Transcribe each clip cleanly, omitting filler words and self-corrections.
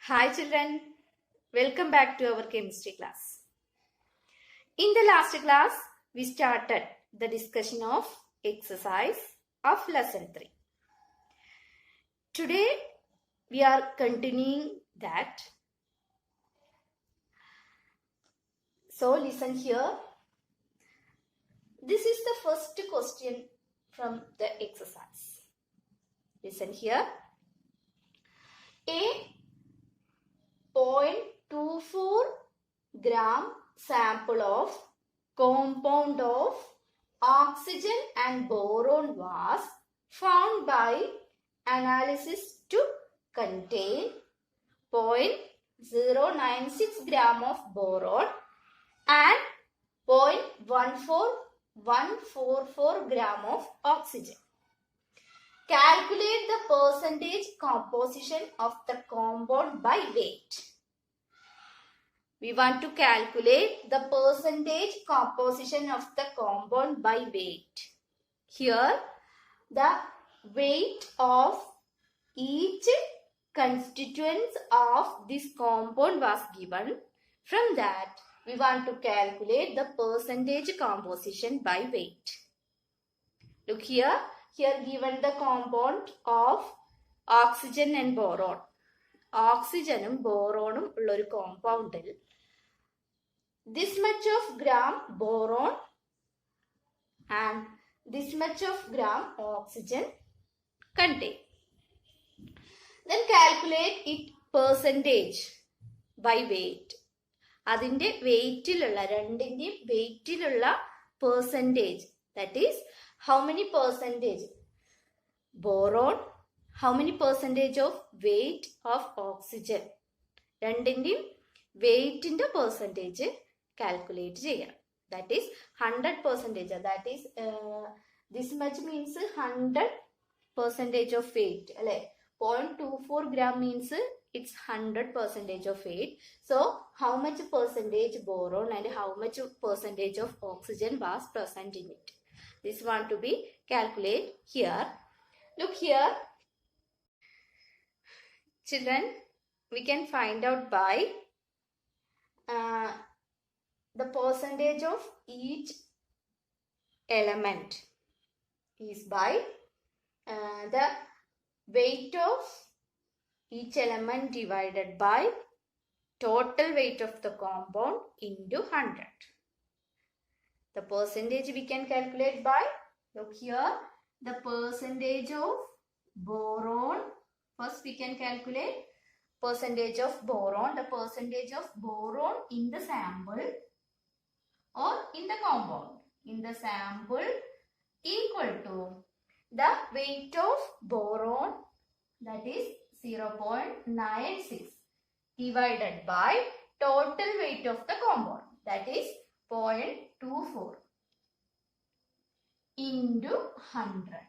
Hi children, welcome back to our chemistry class. In the last class, we started the discussion of exercise of lesson 3. Today, we are continuing that. So listen here. This is the first question from the exercise. Listen here. A 0.24 gram sample of compound of oxygen and boron was found by analysis to contain 0.096 gram of boron and 0.14144 gram of oxygen. Calculate the percentage composition of the compound by weight. We want to calculate the percentage composition of the compound by weight. Here, the weight of each constituent of this compound was given. From that, we want to calculate the percentage composition by weight. Look here. Here given the compound of oxygen and boron. Oxygen boron ഉള്ളൊരു compound. This much of gram boron and this much of gram oxygen contain. Then calculate it percentage by weight. അതിൻ്റെ വെയിറ്റിലുള്ള രണ്ടിൻ്റെയും വെയിറ്റിലുള്ള percentage, that is how many percentage boron, how many percentage of weight of oxygen. രണ്ടിൻ്റെയും വെയിറ്റിൻ്റെ percentage calculate ചെയ്യണം. That is 100%. That is this much means 100% of weight. 0.24 gram means it's 100% of weight. So how much percentage boron and how much percentage of oxygen was present in it? This want to be calculated here. Look here. Children, we can find out by the percentage of each element is by the weight of each element divided by total weight of the compound into 100. The percentage we can calculate by, look here, the percentage of boron. First we can calculate percentage of boron, the percentage of boron in the sample or in the compound. In the sample equal to the weight of boron, that is 0.96 divided by total weight of the compound, that is 0.24 into 100.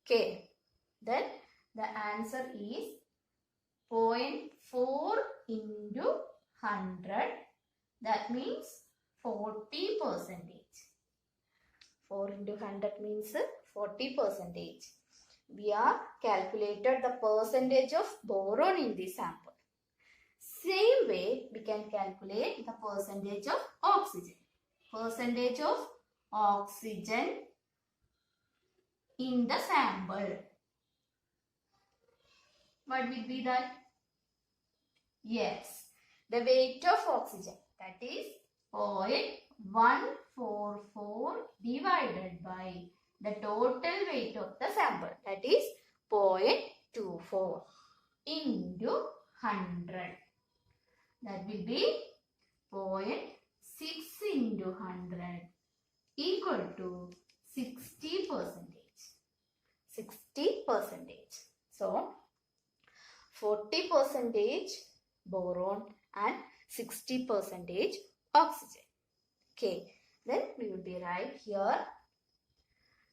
Okay, then the answer is 0.4 into 100. That means 40%. 4 into 100 means 40%. We are calculated the percentage of boron in this sample. Same way we can calculate the percentage of oxygen. Percentage of oxygen in the sample. What will be that? Yes, the weight of oxygen, that is 0.144 divided by the total weight of the sample, that is 0.24 into 100. That will be 0.6 into 100 equal to 60%. 60%. So 40% boron and 60% oxygen. Okay, then we will be right here.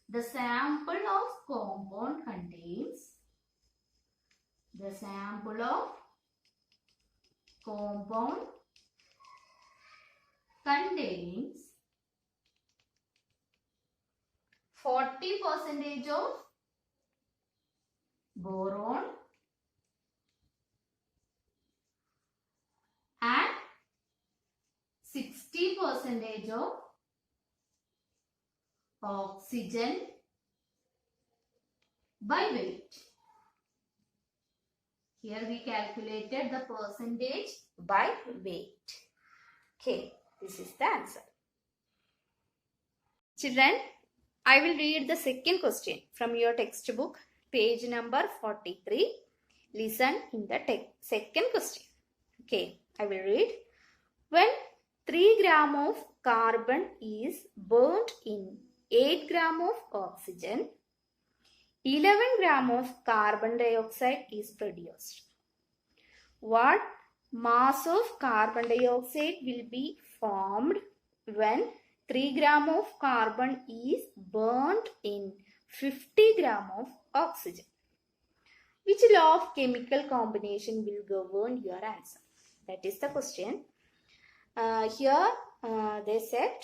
The sample of compound contains, the sample of compound contains 40% of boron 60% of oxygen by weight. Here we calculated the percentage by weight. Okay, this is the answer. Children, I will read the second question from your textbook, page number 43. Listen in the second question. Okay, I will read. When 3 gram of carbon is burnt in 8 gram of oxygen, 11 gram of carbon dioxide is produced. What mass of carbon dioxide will be formed when 3 gram of carbon is burnt in 50 gram of oxygen? Which law of chemical combination will govern your answer? That is the question. Here they said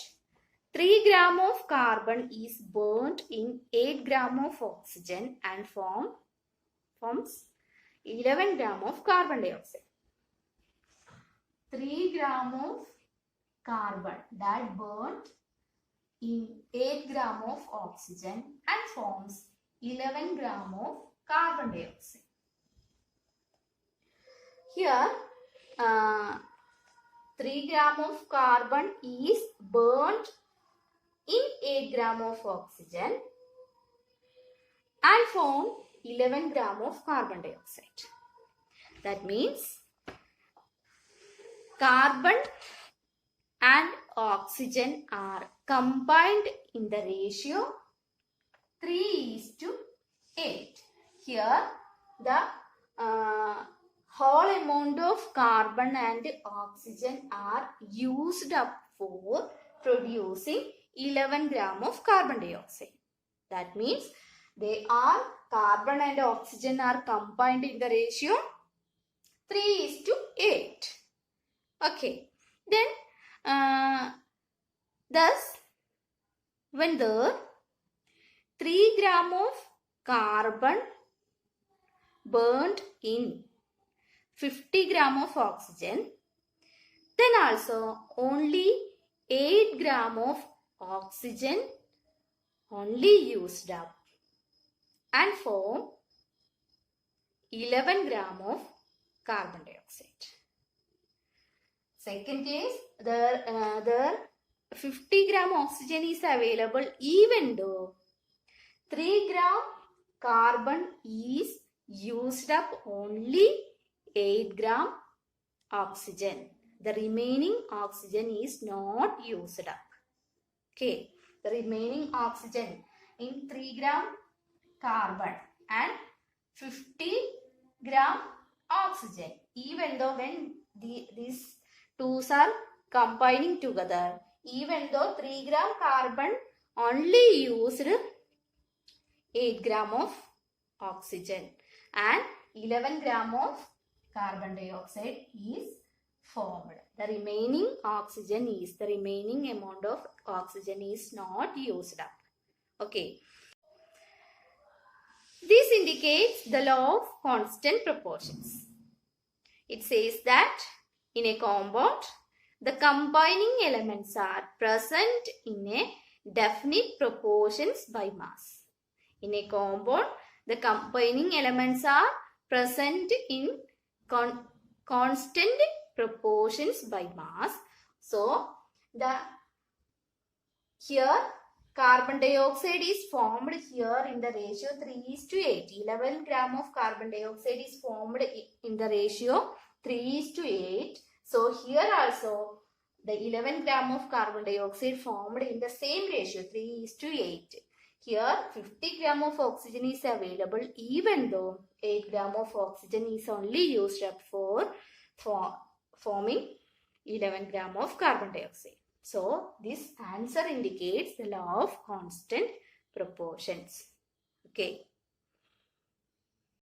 3 gram of carbon is burnt in 8 gram of oxygen and forms 11 gram of carbon dioxide. 3 gram of carbon that burnt in 8 gram of oxygen and forms 11 gram of carbon dioxide. Here 3 gram of carbon is burnt in 8 gram of oxygen and form 11 gram of carbon dioxide. That means carbon and oxygen are combined in the ratio 3:8. Here the whole amount of carbon and oxygen are used up for producing 11 gram of carbon dioxide. That means carbon and oxygen are combined in the ratio 3:8. Okay. Then thus when the 3 gram of carbon burnt in 50 gram of oxygen, then also only 8 gram of oxygen only used up and form 11 gram of carbon dioxide. Second case, the 50 gram oxygen is available even though 3 gram carbon is used up only 8 gram oxygen. The remaining oxygen is not used up. Okay, the remaining oxygen in 3 gram carbon and 50 gram oxygen. Even though when these two are combining together, even though 3 gram carbon only used 8 gram of oxygen and 11 gram of carbon dioxide is formed. The remaining amount of oxygen is not used up. Okay. This indicates the law of constant proportions. It says that in a compound, the combining elements are present in a definite proportions by mass. In a compound, the combining elements are present in constant proportions by mass. So, here carbon dioxide is formed here in the ratio 3:8. 11 gram of carbon dioxide is formed in the ratio 3:8. So, here also the 11 gram of carbon dioxide formed in the same ratio 3:8. Here 50 gram of oxygen is available even though 8 gram of oxygen is only used up for forming 11 gram of carbon dioxide. So, this answer indicates the law of constant proportions. Okay.